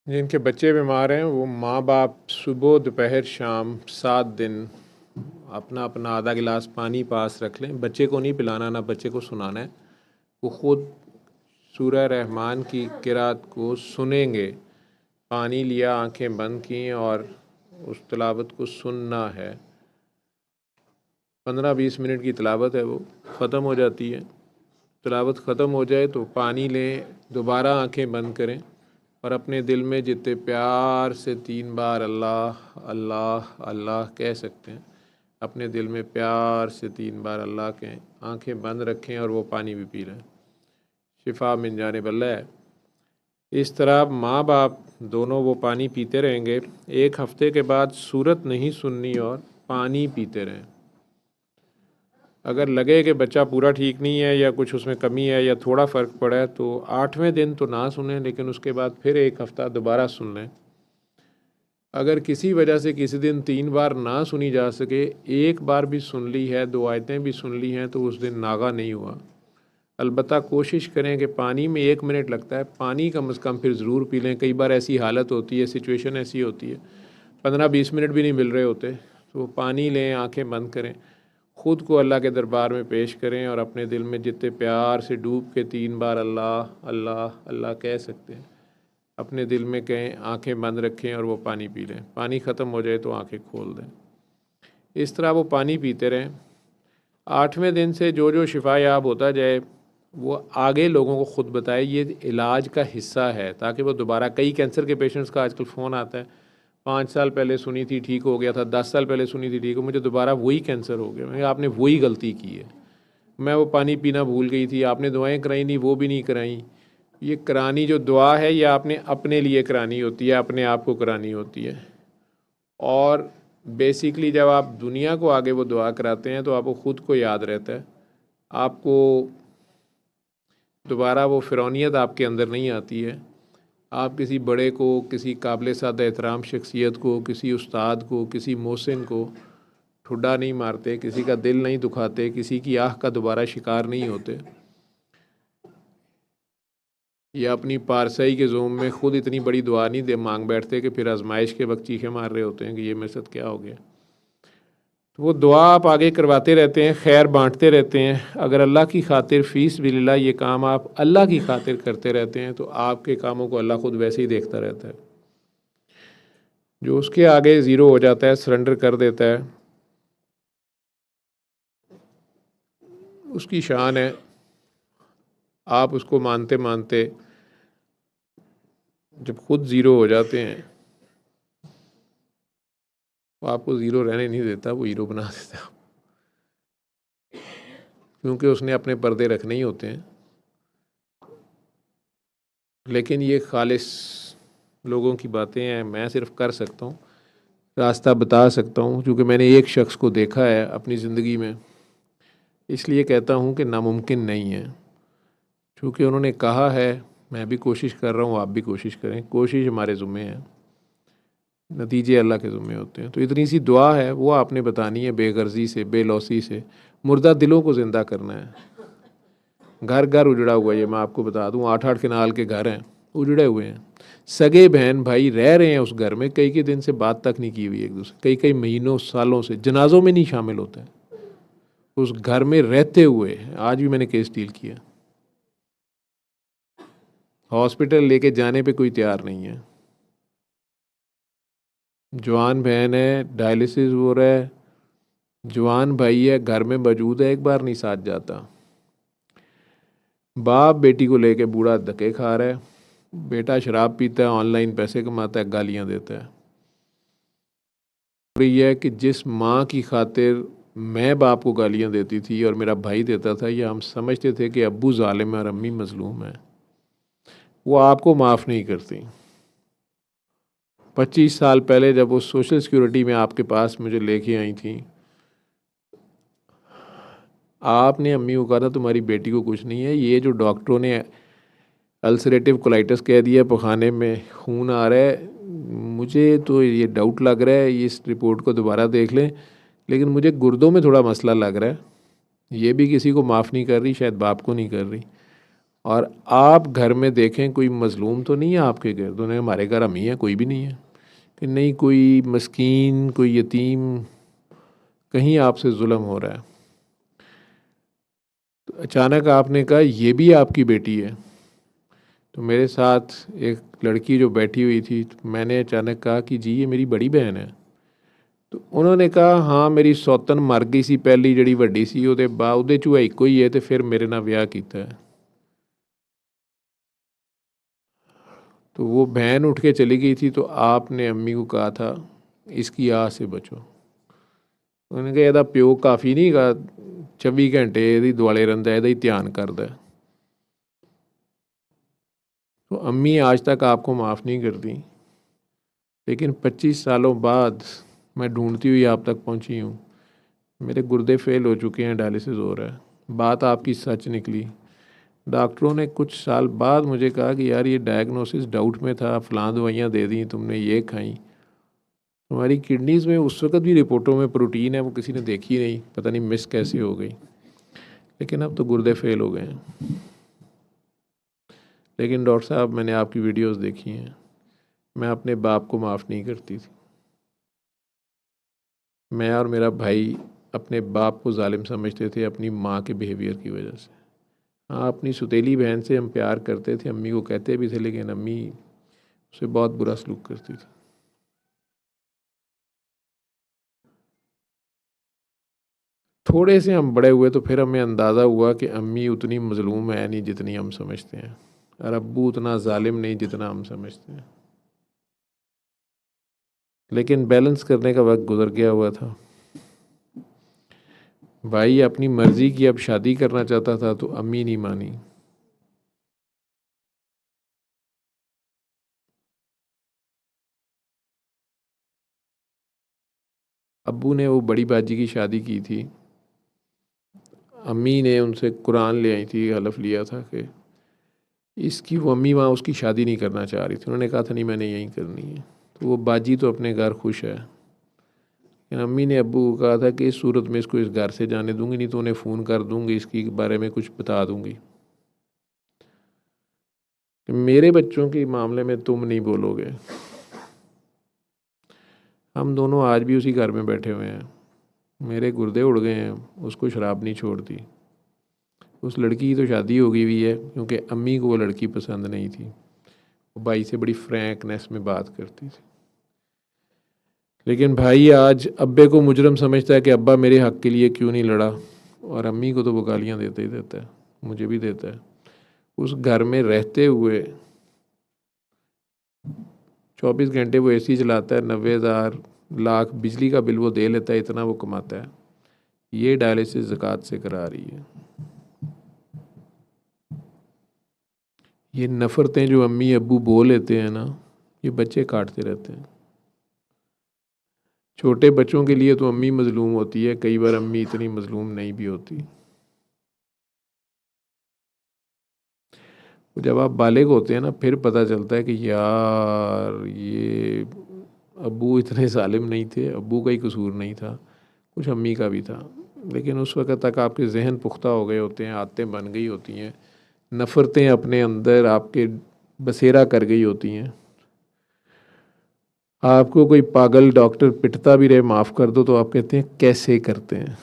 जिनके बच्चे बीमार हैं वो माँ बाप सुबह दोपहर शाम 7 दिन अपना अपना आधा गिलास पानी पास रख लें। बच्चे को नहीं पिलाना, ना बच्चे को सुनाना है। वो ख़ुद सूरह रहमान की किरात को सुनेंगे। पानी लिया, आंखें बंद की और उस तिलावत को सुनना है। 15-20 मिनट की तिलावत है, वो ख़त्म हो जाती है। तिलावत ख़त्म हो जाए तो पानी लें, दोबारा आंखें बंद करें और अपने दिल में जितने प्यार से 3 बार अल्लाह अल्लाह अल्लाह कह सकते हैं, अपने दिल में प्यार से 3 बार अल्लाह कहें, आंखें बंद रखें और वो पानी भी पी लें। शिफा मिन जानिब अल्लाह है। इस तरह माँ बाप दोनों वो पानी पीते रहेंगे। 1 हफ़्ते के बाद सूरत नहीं सुननी और पानी पीते रहें। अगर लगे कि बच्चा पूरा ठीक नहीं है या कुछ उसमें कमी है या थोड़ा फ़र्क पड़ा है तो 8वें दिन तो ना सुनें, लेकिन उसके बाद फिर 1 हफ़्ता दोबारा सुन लें। अगर किसी वजह से किसी दिन 3 बार ना सुनी जा सके, 1 बार भी सुन ली है, 2 आयतें भी सुन ली हैं, तो उस दिन नागा नहीं हुआ। अलबत्ता कोशिश करें कि पानी में 1 मिनट लगता है, पानी कम से कम फिर ज़रूर पी लें। कई बार ऐसी हालत होती है, सिचुएशन ऐसी होती है, 15-20 मिनट भी नहीं मिल रहे होते, तो पानी लें, आंखें बंद करें, ख़ुद को अल्लाह के दरबार में पेश करें और अपने दिल में जितने प्यार से डूब के 3 बार अल्लाह अल्लाह अल्लाह कह सकते हैं, अपने दिल में कहें, आंखें बंद रखें और वो पानी पी लें। पानी ख़त्म हो जाए तो आंखें खोल दें। इस तरह वो पानी पीते रहें। 8वें दिन से जो जो शिफा याब होता जाए वो आगे लोगों को ख़ुद बताए। ये इलाज का हिस्सा है ताकि वो दोबारा, कई कैंसर के पेशेंट्स का आजकल फ़ोन आता है, 5 साल पहले सुनी थी ठीक हो गया था, 10 साल पहले सुनी थी ठीक हो, मुझे दोबारा वही कैंसर हो गया। मैं, आपने वही गलती की है, मैं वो पानी पीना भूल गई थी, आपने दुआएं कराई नहीं, वो भी नहीं कराई। ये करानी जो दुआ है ये आपने अपने लिए करानी होती है, अपने आप को करानी होती है। और बेसिकली जब आप दुनिया को आगे वो दुआ कराते हैं तो आपको ख़ुद को याद रहता है, आपको दोबारा वो फ़िरौनियत आपके अंदर नहीं आती है। आप किसी बड़े को, किसी काबिल सादा एहतराम शख्सियत को, किसी उस्ताद को, किसी मोहसिन को ठुड्डा नहीं मारते, किसी का दिल नहीं दुखाते, किसी की आह का दोबारा शिकार नहीं होते, या अपनी पारसाई के ज़ोम में ख़ुद इतनी बड़ी दुआ नहीं दे मांग बैठते कि फिर आजमाइश के वक्त चीखें मार रहे होते हैं कि ये मेरे साथ क्या हो गया। तो वो दुआ आप आगे करवाते रहते हैं, खैर बांटते रहते हैं। अगर अल्लाह की खातिर फ़ीस बिलिल्लाह ये काम आप अल्लाह की खातिर करते रहते हैं तो आपके कामों को अल्लाह ख़ुद वैसे ही देखता रहता है। जो उसके आगे ज़ीरो हो जाता है, सरेंडर कर देता है, उसकी शान है। आप उसको मानते मानते जब खुद ज़ीरो हो जाते हैं तो आपको ज़ीरो रहने नहीं देता, वो हीरो बना देता है, क्योंकि उसने अपने पर्दे रखने ही होते हैं। लेकिन ये खालिस लोगों की बातें हैं, मैं सिर्फ कर सकता हूँ, रास्ता बता सकता हूँ, क्योंकि मैंने एक शख्स को देखा है अपनी ज़िंदगी में, इसलिए कहता हूँ कि नामुमकिन नहीं है। क्योंकि उन्होंने कहा है, मैं भी कोशिश कर रहा हूँ, आप भी कोशिश करें, कोशिश हमारे ज़ुम्मे है, नतीजे अल्लाह के ज़ुम्मे होते हैं। तो इतनी सी दुआ है, वो आपने बतानी है बेगर्जी से, बेलौसी से। मुर्दा दिलों को ज़िंदा करना है। घर घर उजड़ा हुआ है, ये मैं आपको बता दूँ, 8-8 कनाल के घर हैं, उजड़े हुए हैं। सगे बहन भाई रह रहे हैं उस घर में, कई कई दिन से बात तक नहीं की हुई एक दूसरे, कई कई महीनों सालों से, जनाजों में नहीं शामिल होते हैं उस घर में रहते हुए। आज भी मैंने केस डील किया, हॉस्पिटल लेके जाने पे कोई तैयार नहीं है। जवान बहन है, डायलिसिस हो रहा है, जवान भाई है, घर में मौजूद है, एक बार नहीं साथ जाता। बाप बेटी को लेके बूढ़ा धक्के खा रहा है, बेटा शराब पीता है, ऑनलाइन पैसे कमाता है, गालियां देता है। और ये है कि जिस माँ की खातिर मैं बाप को गालियां देती थी और मेरा भाई देता था, या हम समझते थे कि अब्बू जालिम है और अम्मी मजलूम है, वो आपको माफ़ नहीं करती। 25 साल पहले जब वो सोशल सिक्योरिटी में आपके पास मुझे लेके आई थी, आपने अम्मी को कहा था तुम्हारी बेटी को कुछ नहीं है, ये जो डॉक्टरों ने अल्सरेटिव कोलाइटिस कह दिया, पखाने में खून आ रहा है, मुझे तो ये डाउट लग रहा है, इस रिपोर्ट को दोबारा देख लें, लेकिन मुझे गुर्दों में थोड़ा मसला लग रहा है। ये भी किसी को माफ़ नहीं कर रही, शायद बाप को नहीं कर रही। और आप घर में देखें कोई मज़लूम तो नहीं है आपके घर, तो नहीं हमारे घर अम्मी है, कोई भी नहीं है, कि नहीं कोई मस्कीन कोई यतीम कहीं आपसे जुल्म हो रहा है। तो अचानक आपने कहा ये भी आपकी बेटी है। तो मेरे साथ एक लड़की जो बैठी हुई थी, तो मैंने अचानक कहा कि जी ये मेरी बड़ी बहन है। तो उन्होंने कहा हाँ मेरी सौतन मर गई सी पहली जड़ी वड्डी सी, ਉਹਦੇ ਬਾਅਦ ਉਹਦੇ ਚੋਂ ਇੱਕੋ ਹੀ है, तो फिर मेरे ਨਾਲ ਵਿਆਹ ਕੀਤਾ है। तो वो बहन उठ के चली गई थी, तो आपने अम्मी को कहा था इसकी आह से बचो। उन्होंने कहा ਇਹਦਾ ਪਿਓ ਕਾਫੀ ਨਹੀਂ ਗਾ 24 घंटे ਇਹਦੀ ਦੁਆਲੇ ਰਹਿੰਦਾ, ਇਹਦਾ ही ध्यान करता है। तो अम्मी आज तक आपको माफ़ नहीं करती, लेकिन 25 सालों बाद मैं ढूंढती हुई आप तक पहुंची हूँ। मेरे गुर्दे फेल हो चुके हैं, डायलिसिस हो रहा है। बात आपकी सच निकली। डॉक्टरों ने कुछ साल बाद मुझे कहा कि यार ये डायग्नोसिस डाउट में था, फ़लाँ दवाइयाँ दे दी तुमने, ये खाई, तुम्हारी किडनीज़ में उस वक्त भी रिपोर्टों में प्रोटीन है, वो किसी ने देखी नहीं, पता नहीं मिस कैसे हो गई, लेकिन अब तो गुर्दे फेल हो गए हैं। लेकिन डॉक्टर साहब मैंने आपकी वीडियोस देखी हैं, मैं अपने बाप को माफ़ नहीं करती थी। मैं और मेरा भाई अपने बाप को जालिम समझते थे अपनी माँ के बिहेवियर की वजह से। हाँ अपनी सुतीली बहन से हम प्यार करते थे, अम्मी को कहते भी थे, लेकिन अम्मी उससे बहुत बुरा सलूक करती थी। थोड़े से हम बड़े हुए तो फिर हमें अंदाज़ा हुआ कि अम्मी उतनी मज़लूम है नहीं जितनी हम समझते हैं, और अब्बू उतना जालिम नहीं जितना हम समझते हैं। लेकिन बैलेंस करने का वक्त गुजर गया हुआ था। भाई अपनी मर्ज़ी की अब शादी करना चाहता था, तो अम्मी नहीं मानी। अब्बू ने वो बड़ी बाजी की शादी की थी, अम्मी ने उनसे कुरान ले आई थी, हलफ लिया था कि इसकी, वो अम्मी वहाँ उसकी शादी नहीं करना चाह रही थी, उन्होंने कहा था नहीं मैंने यहीं करनी है। तो वो बाजी तो अपने घर खुश है, लेकिन अम्मी ने अब्बू को कहा था कि इस सूरत में इसको इस घर से जाने दूंगी, नहीं तो उन्हें फ़ोन कर दूंगी, इसके बारे में कुछ बता दूंगी कि मेरे बच्चों के मामले में तुम नहीं बोलोगे। हम दोनों आज भी उसी घर में बैठे हुए हैं, मेरे गुर्दे उड़ गए हैं, उसको शराब नहीं छोड़ती। उस लड़की की तो शादी हो गई हुई है, क्योंकि अम्मी को वो लड़की पसंद नहीं थी। वो भाई से बड़ी फ्रैंकनेस में बात करती थी। लेकिन भाई आज अब्बे को मुजरम समझता है कि अब्बा मेरे हक़ के लिए क्यों नहीं लड़ा, और अम्मी को तो वो गालियाँ देता ही देता है, मुझे भी देता है। उस घर में रहते हुए 24 घंटे वो एसी चलाता है, 90,000 लाख बिजली का बिल वो दे लेता है, इतना वो कमाता है। ये डायलिसिस ज़कात से करा रही है। ये नफ़रतें जो अम्मी अब्बू बोल लेते हैं ना, ये बच्चे काटते रहते हैं। छोटे बच्चों के लिए तो अम्मी मज़लूम होती है, कई बार अम्मी इतनी मज़लूम नहीं भी होती। जब आप बालिग होते हैं ना, फिर पता चलता है कि यार ये अब्बू इतने ज़ालिम नहीं थे, अब्बू का ही कसूर नहीं था, कुछ अम्मी का भी था। लेकिन उस वक़्त तक आपके जहन पुख्ता हो गए होते हैं, आदतें बन गई होती हैं, नफ़रतें अपने अंदर आपके बसेरा कर गई होती हैं। आपको कोई पागल डॉक्टर पिटता भी रहे माफ़ कर दो, तो आप कहते हैं कैसे करते हैं,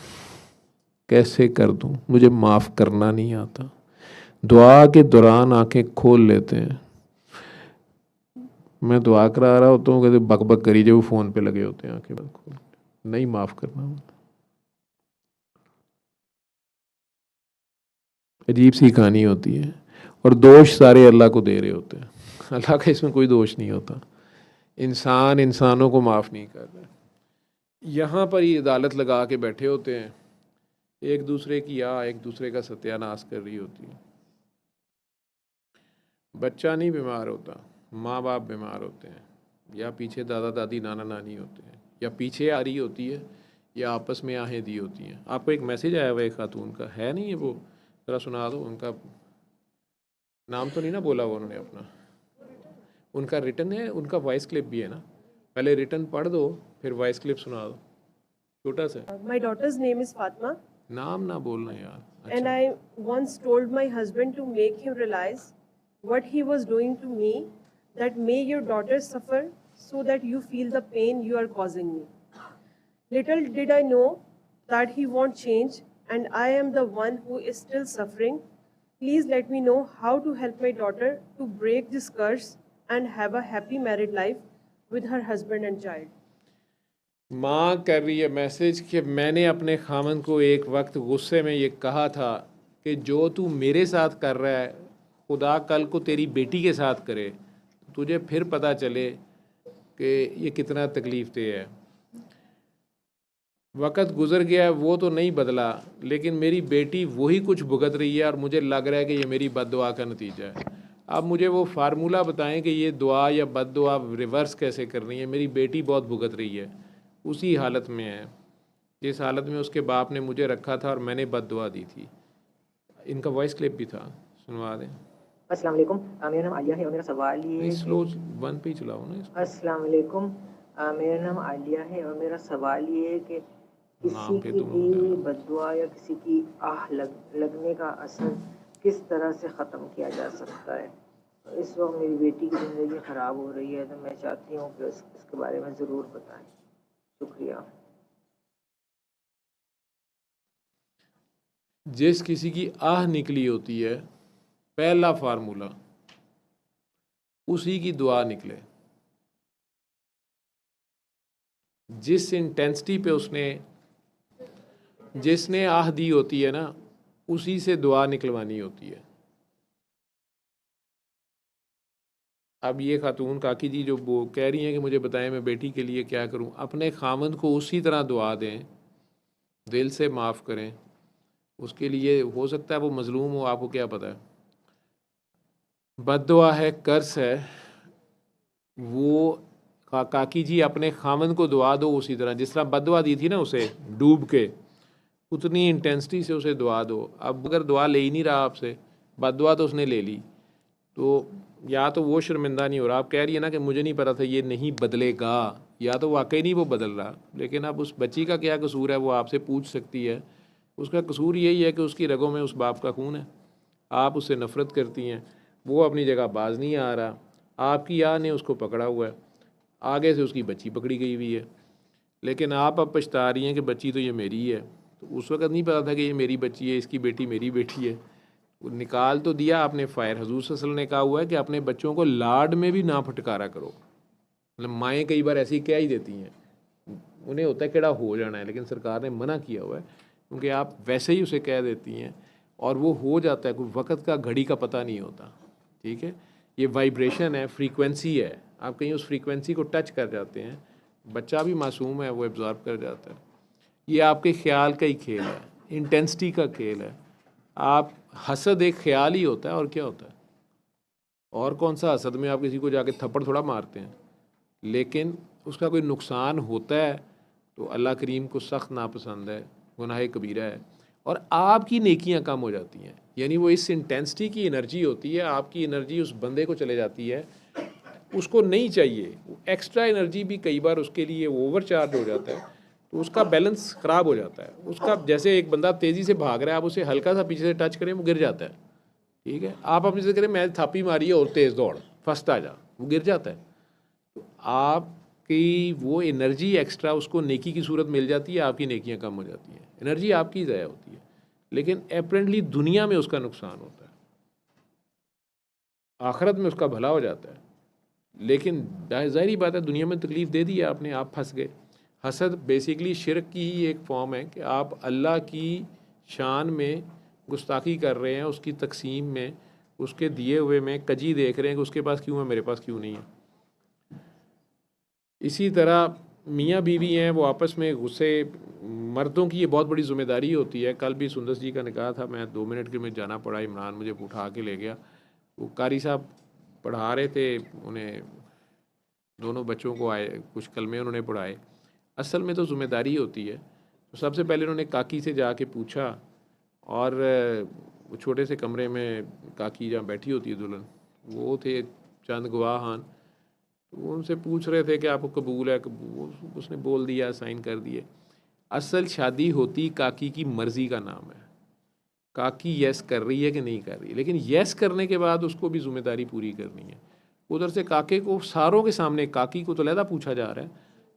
कैसे कर दूं, मुझे माफ़ करना नहीं आता। दुआ के दौरान आंखें खोल लेते हैं। मैं दुआ करा रहा होता हूँ, कहते बक बक करी जो फ़ोन पे लगे होते हैं, आंखें बंद खोल, नहीं माफ़ करना। अजीब सी कहानी होती है, और दोष सारे अल्लाह को दे रहे होते हैं। अल्लाह का इसमें कोई दोष नहीं होता। इंसान इंसानों को माफ़ नहीं कर रहा। यहाँ पर ही अदालत लगा के बैठे होते हैं, एक दूसरे की एक दूसरे का सत्यानाश कर रही होती है। बच्चा नहीं बीमार होता, माँ बाप बीमार होते हैं, या पीछे दादा दादी नाना नानी होते हैं, या पीछे आ रही होती है, या आपस में आहें दी होती हैं। आपको एक मैसेज आया हुआ है खातून का, है नहीं है वो, ज़रा सुना दो। उनका नाम तो नहीं ना बोला वो उन्होंने अपना, उनका रिटर्न है, उनका वॉइस क्लिप भी है ना, पहले रिटर्न पढ़ दो फिर वॉइस क्लिप सुना दो, छोटा सा। My daughter's name is Fatma. नाम ना बोलना यार। And अच्छा, I once told my husband to make him realize what he was doing to me, that may your daughter suffer so that you feel the pain you are causing me. Little did I know that he won't change, and I am the one who is still suffering. Please let me know how to help my daughter to break this curse and have a happy married life with her husband and child. माँ कर रही है message कि मैंने अपने खामन को एक वक्त गुस्से में ये कहा था कि जो तू मेरे साथ कर रहा है खुदा कल को तेरी बेटी के साथ करे, तुझे फिर पता चले कि ये कितना तकलीफ दे है। वक्त गुजर गया, वो तो नहीं बदला, लेकिन मेरी बेटी वही कुछ भुगत रही है और मुझे लग रहा है कि ये मेरी बद्दुआ का नतीजा है। आप मुझे वो फार्मूला बताएं कि ये दुआ या बद्दुआ रिवर्स कैसे करनी है। मेरी बेटी बहुत भुगत रही है, उसी हालत में है जिस हालत में उसके बाप ने मुझे रखा था और मैंने बद्दुआ दी थी। इनका वॉइस क्लिप भी था, सुनवा दें। अस्सलाम वालेकुम, मेरा नाम आलिया है और मेरा सवाल ये है स्लो वन पे ही चलाओ ना इसको। अस्सलाम वालेकुम, मेरा नाम आलिया है और मेरा सवाल ये है कि किसी पे की तुम दी हो हुई जाना। बद्दुआ या किसी की लगने का असर किस तरह से ख़त्म किया जा सकता है। इस वक्त मेरी बेटी की ज़िंदगी ख़राब हो रही है, तो मैं चाहती हूँ कि इसके बारे में ज़रूर बताएं। शुक्रिया। जिस किसी की आह निकली होती है, पहला फार्मूला उसी की दुआ निकले। जिस इंटेंसिटी पे जिसने आह दी होती है ना, उसी से दुआ निकलवानी होती है। अब ये खातून काकी जी जो वो कह रही हैं कि मुझे बताएं मैं बेटी के लिए क्या करूं, अपने खामद को उसी तरह दुआ दें, दिल से माफ़ करें। उसके लिए हो सकता है वो मज़लूम हो, आपको क्या पता है। बद्दुआ है, कर्स है, वो काकी जी अपने खामन को दुआ दो उसी तरह जिस तरह बद्दुआ दी थी ना उसे डूब के, उतनी इंटेंसिटी से उसे दुआ दो। अब अगर दुआ ले ही नहीं रहा आपसे, बद्दुआ तो उसने ले ली, तो या तो वो शर्मिंदा नहीं हो रहा। आप कह रही है ना कि मुझे नहीं पता था ये नहीं बदलेगा, या तो वाकई नहीं वो बदल रहा। लेकिन अब उस बच्ची का क्या कसूर है, वो आपसे पूछ सकती है। उसका कसूर यही है कि उसकी रगों में उस बाप का खून है, आप उससे नफ़रत करती हैं, वो अपनी जगह बाज नहीं आ रहा, आपकी आह ने उसको पकड़ा हुआ है, आगे से उसकी बच्ची पकड़ी गई हुई है। लेकिन आप अब पछता रही हैं कि बच्ची तो ये मेरी है। तो उस वक़्त नहीं पता था कि ये मेरी बच्ची है, इसकी बेटी मेरी बेटी है। निकाल तो दिया आपने फायर। हुजूर सल्लल्लाहु अलैहि वसल्लम ने कहा हुआ है कि अपने बच्चों को लाड में भी ना फटकारा करो। मतलब माएँ कई बार ऐसी कह ही देती हैं, उन्हें होता है केड़ा हो जाना है, लेकिन सरकार ने मना किया हुआ है क्योंकि आप वैसे ही उसे कह देती हैं और वो हो जाता है। कोई वक़्त का घड़ी का पता नहीं होता, ठीक है। ये वाइब्रेशन है, फ्रीक्वेंसी है, आप कहीं उस फ्रीक्वेंसी को टच कर जाते हैं, बच्चा भी मासूम है, वो एब्जॉर्ब कर जाता है। ये आपके ख्याल का ही खेल है, इंटेंसिटी का खेल है। आप हसद एक ख्याल ही होता है, और क्या होता है। और कौन सा हसद में आप किसी को जाके थप्पड़ थोड़ा मारते हैं, लेकिन उसका कोई नुकसान होता है तो अल्लाह करीम को सख्त नापसंद है, गुनाह कबीरा है, और आपकी नेकियां कम हो जाती हैं। यानी वो इस इंटेंसिटी की एनर्जी होती है, आपकी एनर्जी उस बंदे को चले जाती है, उसको नहीं चाहिए। एक्स्ट्रा एनर्जी भी कई बार उसके लिए ओवर चार्ज हो जाता है, तो उसका बैलेंस ख़राब हो जाता है। उसका जैसे एक बंदा तेज़ी से भाग रहा है, आप उसे हल्का सा पीछे से टच करें, वो गिर जाता है, ठीक है। आप अपने से करें मैं थापी मारी है और तेज़ दौड़, फर्स्ट आ जा, वो गिर जाता है। तो आपकी वो एनर्जी एक्स्ट्रा उसको नेकी की सूरत मिल जाती है, आपकी नेकियां कम हो जाती हैं, एनर्जी आपकी ज़ाया होती है, लेकिन अपेरेंटली दुनिया में उसका नुकसान होता है, आखिरत में उसका भला हो जाता है। लेकिन ज़ाहिरी बात है, दुनिया में तकलीफ़ दे दी है आपने, आप फंस गए। हसद बेसिकली शिरक की ही एक फॉर्म है कि आप अल्लाह की शान में गुस्ताखी कर रहे हैं, उसकी तकसीम में, उसके दिए हुए में कजी देख रहे हैं कि उसके पास क्यों है, मेरे पास क्यों नहीं है। इसी तरह मियाँ बीवी हैं, वो आपस में गुस्से, मर्दों की ये बहुत बड़ी ज़िम्मेदारी होती है। कल भी सुंदर जी का निकाह था, मैं 2 मिनट के में जाना पड़ा, इमरान मुझे उठा के ले गया। वो कारी साहब पढ़ा रहे थे, उन्हें दोनों बच्चों को आए कुछ कलमे उन्होंने पढ़ाए। असल में तो ज़िम्मेदारी होती है। तो सबसे पहले उन्होंने काकी से जाके पूछा, और वो छोटे से कमरे में काकी जहाँ बैठी होती है दुल्हन, वो थे चंद गवाहान, तो वो उनसे पूछ रहे थे कि आपको कबूल है। उसने बोल दिया, साइन कर दिए। असल शादी होती काकी की मर्ज़ी का नाम है। काकी यस कर रही है कि नहीं कर रही है, लेकिन यस करने के बाद उसको भी ज़िम्मेदारी पूरी करनी है। उधर से काके को सारों के सामने, काकी को तो लहदा पूछा जा रहा है,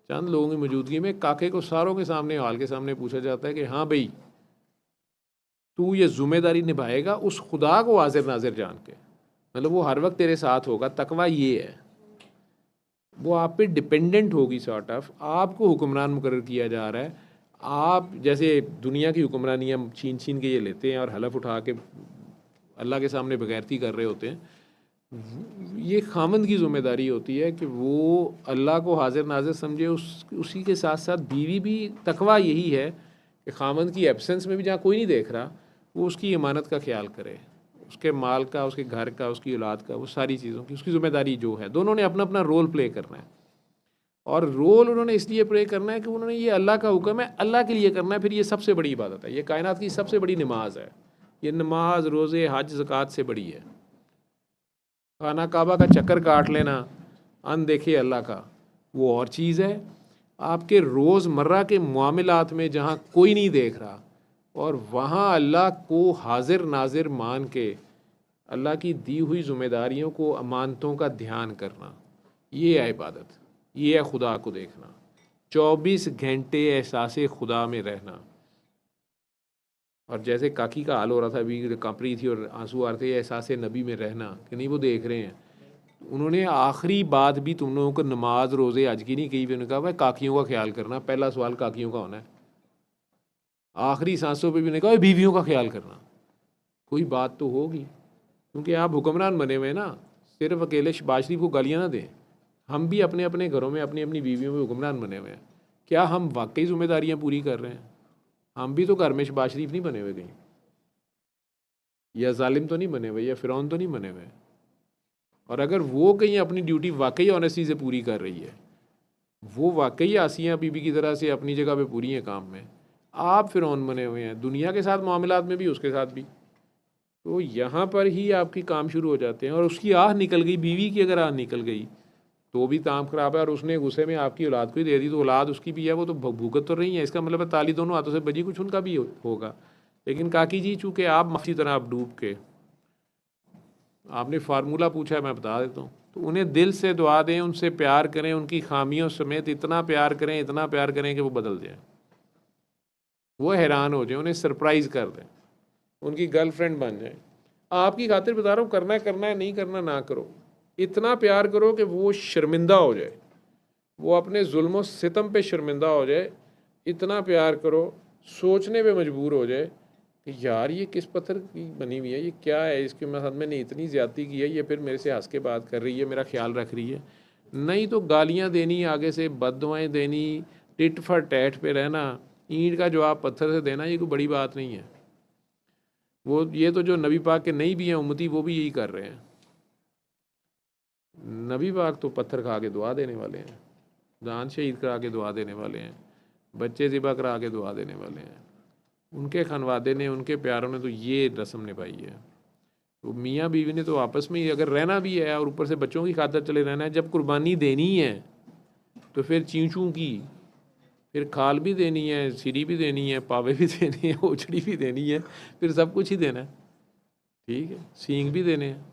चंद लोगों की मौजूदगी में काके को सारों के सामने, हाल के सामने पूछा जाता है कि हाँ भाई तू ये ज़िम्मेदारी निभाएगा उस खुदा को हाजिर नाजिर जान के, मतलब वो हर वक्त तेरे साथ होगा। तकवा ये है, वो आप पे डिपेंडेंट होगी, सॉर्ट ऑफ आपको हुक्मरान मुकर्रर किया जा रहा है। आप जैसे दुनिया की हुक्मरानी हम छीन छीन के ये लेते हैं और हलफ उठा के अल्लाह के सामने बगैरती कर रहे होते हैं, ये खामंद की ज़िम्मेदारी होती है कि वो अल्लाह को हाजिर नाजिर समझे। उसी के साथ साथ बीवी भी, तकवा यही है कि खामंद की एब्सेंस में भी जहाँ कोई नहीं देख रहा, वो उसकी इमानत का ख्याल करे, उसके माल का, उसके घर का, उसकी औलाद का, वो सारी चीज़ों की उसकी ज़िम्मेदारी जो है। दोनों ने अपना अपना रोल प्ले करना है, और रोल उन्होंने इसलिए प्ले करना है कि उन्होंने ये अल्लाह का हुक्म है, अल्लाह के लिए करना है। फिर ये सबसे बड़ी इबादत है, ये कायनात की सबसे बड़ी नमाज है। ये नमाज, रोज़े, हज, ज़कात से बड़ी है। खाना काबा का चक्कर काट लेना अनदेखे अल्लाह का, वो और चीज़ है। आपके रोज़मर्रा के मामलात में जहाँ कोई नहीं देख रहा और वहाँ अल्लाह को हाजिर नाजिर मान के अल्लाह की दी हुई ज़िम्मेदारियों को, अमानतों का ध्यान करना, ये है इबादत, ये है खुदा को देखना। 24 घंटे एहसास खुदा में रहना। और जैसे काकी का हाल हो रहा था, अभी काँप रही थी और आंसू आ रहे थे, एहसास नबी में रहना कि नहीं वो देख रहे हैं। उन्होंने आखिरी बात भी तुम लोगों को नमाज रोज़े आज की नहीं कही, उन्होंने कहा भाई काकियों का ख्याल करना, पहला सवाल काकियों का होना है। आखिरी सांसों पे भी उन्होंने कहा बीवियों का ख्याल करना। कोई बात तो होगी, क्योंकि आप हुक्मरान बने हुए ना, सिर्फ अकेले शहबाज शरीफ को गालियाँ ना दें। हम भी अपने अपने घरों में अपनी अपनी बीवियों में हुक्मरान बने हुए हैं। क्या हम वाकई ज़िम्मेदारियाँ पूरी कर रहे हैं? हम भी तो घर में शहबाज शरीफ नहीं बने हुए कहीं, या जालिम तो नहीं बने हुए, या फ़िरौन तो नहीं बने हुए। और अगर वो कहीं अपनी ड्यूटी वाकई ऑनेस्टी से पूरी कर रही है, वो वाकई आसिया बीबी की तरह से अपनी जगह पे पूरी है काम में, आप फ़िरौन बने हुए हैं दुनिया के साथ मामलात में भी, उसके साथ भी, तो यहाँ पर ही आपकी काम शुरू हो जाते हैं। और उसकी आह निकल गई, बीवी की अगर आह निकल गई तो भी ताम खराब है। और उसने गुस्से में आपकी औलाद को ही दे दी, तो औलाद उसकी भी है, वो तो भूगत तो रही है। इसका मतलब है ताली दोनों हाथों से बजी, कुछ उनका भी होगा। लेकिन काकी जी, चूँकि आप मक्खी तरह आप डूब के, आपने फार्मूला पूछा है, मैं बता देता हूँ। तो उन्हें दिल से दुआ दें, उनसे प्यार करें, उनकी खामियों समेत इतना प्यार करें, इतना प्यार करें कि वो बदल जाए, वो हैरान हो जाए, उन्हें सरप्राइज़ कर दें, उनकी गर्लफ्रेंड बन जाए। आपकी खातिर बता रहा हूँ, करना है करना है, नहीं करना ना करो। इतना प्यार करो कि वो शर्मिंदा हो जाए, वो अपने जुल्म सितम पे शर्मिंदा हो जाए। इतना प्यार करो, सोचने पे मजबूर हो जाए कि यार ये किस पत्थर की बनी हुई है, ये क्या है, इसके साथ मैंने इतनी ज़्यादती की है, ये फिर मेरे से हंस के बात कर रही है, मेरा ख्याल रख रही है। नहीं तो गालियाँ देनी, आगे से बददुआएँ देनी, टिट फॉर टैट पे रहना, ईंट का जवाब पत्थर से देना, ये कोई बड़ी बात नहीं है। वो ये तो जो नबी पाक के नहीं भी हैं उम्मती, वो भी यही कर रहे हैं। नबी पाक तो पत्थर खा के दुआ देने वाले हैं, जान शहीद करा के दुआ देने वाले हैं, बच्चे ज़िबा करा के दुआ देने वाले हैं। उनके खनवादे ने, उनके प्यारों ने तो ये रस्म निभाई है। तो मियाँ बीवी ने तो आपस में ही अगर रहना भी है और ऊपर से बच्चों की खातिर चले रहना है, जब कुर्बानी देनी है तो फिर चींचू की, फिर खाल भी देनी है, सिरी भी देनी है, पावे भी देनी है, ओछड़ी भी देनी है, फिर सब कुछ ही देना है। ठीक है, सींग भी देने हैं।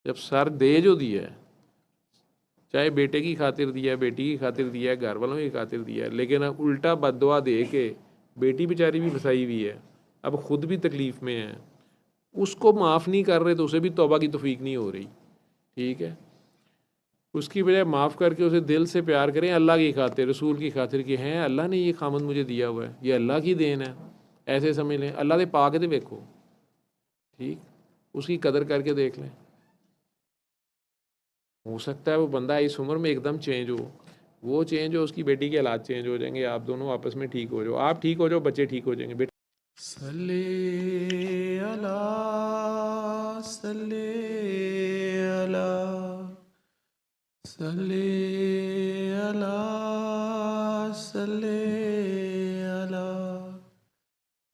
जब सर दे जो दिया है, चाहे बेटे की खातिर दिया है, बेटी की खातिर दिया है, घर वालों की खातिर दिया है, लेकिन अब उल्टा बददुआ दे के बेटी बेचारी भी फंसाई हुई है, अब ख़ुद भी तकलीफ़ में है, उसको माफ़ नहीं कर रहे तो उसे भी तौबा की तौफीक नहीं हो रही। ठीक है, उसकी बजाय माफ़ करके उसे दिल से प्यार करें, अल्लाह की खातिर, रसूल की खातिर कि हैं अल्लाह ने ये खामद मुझे दिया हुआ है, ये अल्लाह की देन है, ऐसे समझ लें। अल्लाह दे पा के तो देखो, ठीक, उसकी कदर करके देख लें। हो सकता है वो बंदा इस उम्र में एकदम चेंज हो, वो चेंज हो, उसकी बेटी के हालात चेंज हो जाएंगे, आप दोनों आपस में ठीक हो जाओ, आप ठीक हो जाओ, बच्चे ठीक हो जाएंगे। बेटा सल्ले अला सल्ले अला सल्ले अला सल्ले अला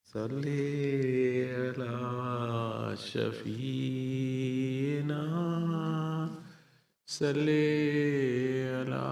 सल्ले अला शफीना सल्ले अला